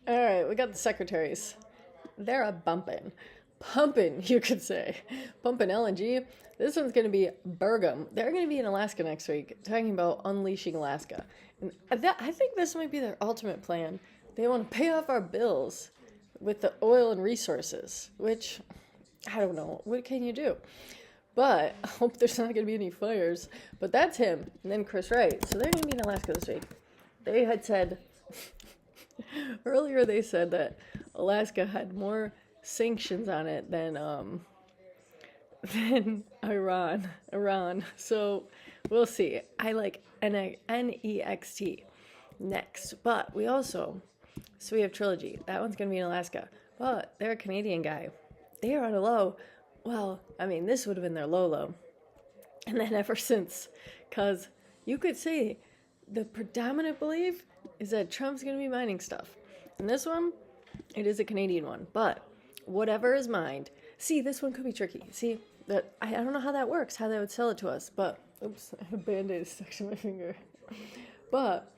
All right, we got the secretaries. They're a pumping, you could say, pumping LNG. This one's going to be Bergam. They're going to be in Alaska next week, talking about unleashing Alaska. And I think this might be their ultimate plan. They want to pay off our bills with the oil and resources, which I don't know. What can you do? But I hope there's not going to be any fires. But that's him. And then Chris Wright. So they're going to be in Alaska this week. They had said, earlier they said that Alaska had more sanctions on it than Iran. So we'll see. I like NEXT next. But we have Trilogy. That one's going to be in Alaska. But they're a Canadian guy. They are on a low. Well, I mean, this would have been their low. And then ever since, because you could say the predominant belief is that Trump's going to be mining stuff. And this one, it is a Canadian one. But whatever is mined, see, this one could be tricky. See, that I don't know how that works, how they would sell it to us. But, oops, I have a Band-Aid stuck to my finger. But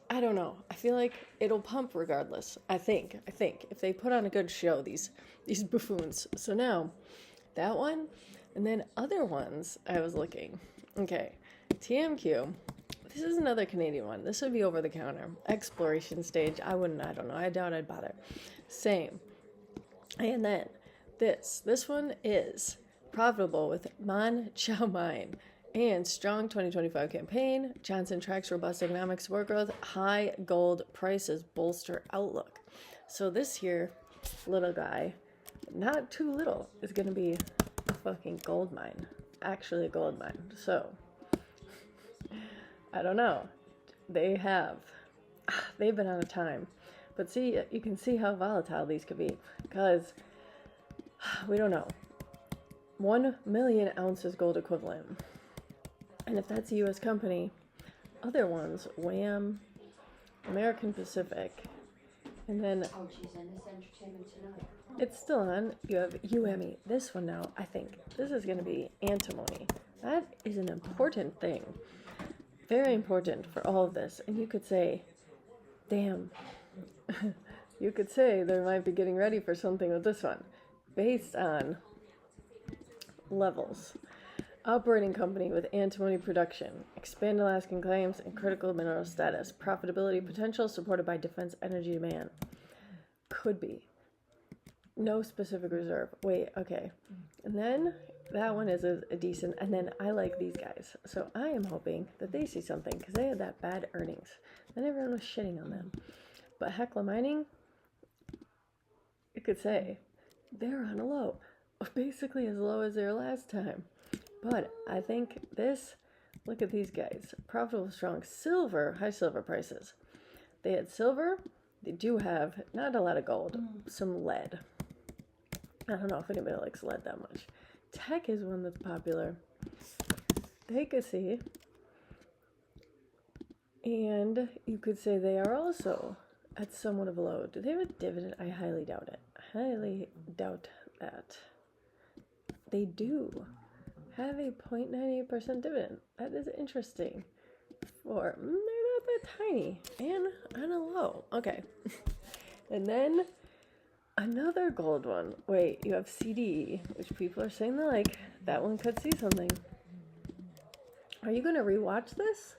I don't know. I feel like it'll pump regardless. I think if they put on a good show, these buffoons. So now, that one, and then other ones I was looking. Okay, TMQ. This is another Canadian one. This would be over the counter. Exploration stage. I don't know. I doubt I'd bother. Same. And then this one is profitable with Mon Chow Mine and strong 2025 campaign. Johnson tracks robust economic support growth. High gold prices bolster outlook. So this here, little guy, not too little, is going to be a fucking gold mine. Actually a gold mine. So, I don't know. They've been out of time. But see, you can see how volatile these could be. Because, we don't know. 1 million ounces gold equivalent. And if that's a U.S. company, other ones, UAMY, American Pacific, and then... Oh, she's in this Entertainment Tonight. It's still on. You have UAMY. This one now, I think. This is going to be antimony. That is an important thing. Very important for all of this. And you could say, damn. You could say they might be getting ready for something with this one. Based on levels. Operating company with antimony production. Expand Alaskan claims and critical mineral status. Profitability potential supported by defense energy demand. Could be. No specific reserve. Wait, okay. And then that one is a decent. And then I like these guys. So I am hoping that they see something because they had that bad earnings. Then everyone was shitting on them. But Hecla Mining, you could say, they're on a low. Basically as low as their last time. But I think look at these guys. Profitable, strong. Silver, high silver prices. They had silver. They do have not a lot of gold. Some lead. I don't know if anybody likes lead that much. TECK is one that's popular. They could see. And you could say they are also at somewhat of a low. Do they have a dividend? I highly doubt it. Highly doubt that. They do have a 0.98% dividend. That is interesting. They're not that tiny. And on a low. Okay. And then another gold one. Wait, you have CDE, which people are saying they like. That one could see something. Are you going to rewatch this?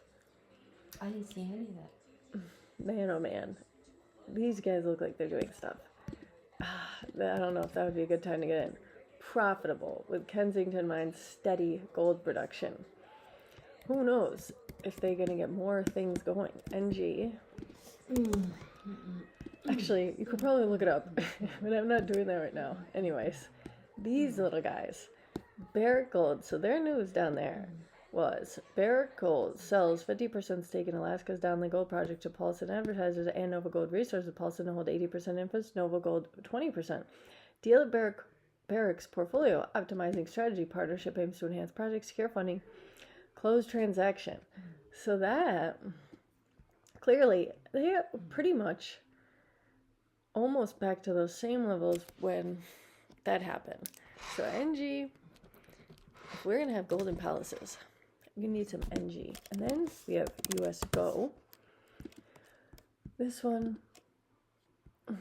I didn't see any of that. Man, oh man. These guys look like they're doing stuff. I don't know if that would be a good time to get in. Profitable with Kensington Mine's steady gold production. Who knows if they're going to get more things going. NG. Actually, you could probably look it up, but I'm not doing that right now. Anyways, these little guys. Barrick Gold, so their news down there was Barrick Gold sells 50% stake in Alaska's Downlink Gold Project to Paulson Advertisers and Nova Gold Resources. Paulson hold 80% interest, Nova Gold 20%. Deal at Barrick's portfolio optimizing strategy partnership aims to enhance project secure funding. Closed transaction. So that clearly they are pretty much almost back to those same levels when that happened. So NG, if we're gonna have golden palaces, we need some NG. And then we have USGO. This one I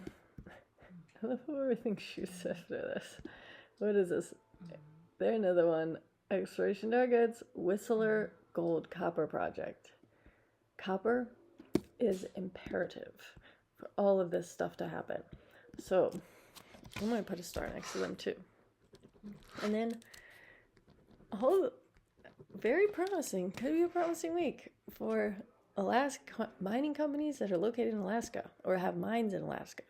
love how everything shoots after this. What is this? There, another one. Exploration targets, Whistler Gold Copper Project. Copper is imperative for all of this stuff to happen. So I'm going to put a star next to them too. And then a whole very promising, could be a promising week for Alaska mining companies that are located in Alaska or have mines in Alaska.